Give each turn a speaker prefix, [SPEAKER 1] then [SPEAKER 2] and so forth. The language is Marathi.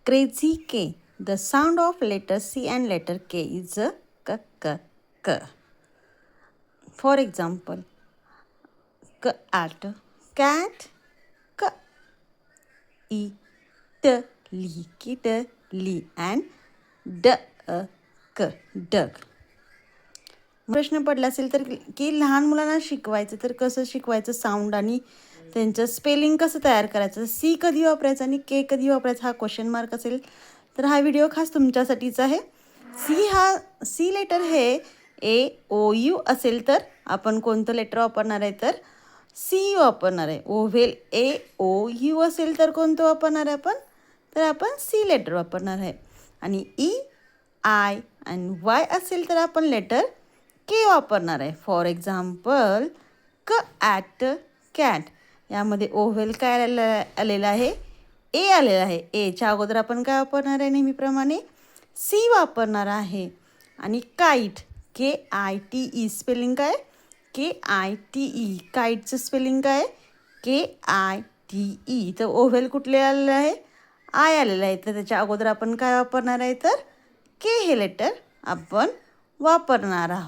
[SPEAKER 1] crazy K. The sound of letter C and letter K is a k k k. For example, k at cat, k Italy, Italy, and duck, duck. प्रश्न पडला असेल तर की लहान मुलांना शिकवायचं तर कसं शिकवायचं साऊंड आणि त्यांचं स्पेलिंग कसं तयार करायचं, सी कधी वापरायचं आणि के कधी वापरायचं हा क्वेश्चन मार्क असेल तर हा व्हिडिओ खास तुमच्यासाठीच आहे. सी लेटर हे AOU असेल तर आपण कोणतं लेटर वापरणार आहे तर सी वापरणार आहे. ओव्हेल AOU असेल तर कोणतं वापरणार आहे आपण तर आपण सी लेटर वापरणार आहे. आणि EI आणि Y असेल तर आपण लेटर के वापरणार आहे. फॉर एक्झाम्पल क ॲट कॅट यामध्ये ओव्हेल काय आलेलं आहे, ए आलेला आहे. एच्या अगोदर आपण काय वापरणार आहे नेहमीप्रमाणे सी वापरणार आहे. आणि काईट KITE स्पेलिंग काय KITE, काईटचं स्पेलिंग काय KITE. तर ओव्हेल कुठले आलेलं आहे आय आलेलं आहे, तर त्याच्या अगोदर आपण काय वापरणार आहे तर के हे लेटर आपण वापरणार आहोत.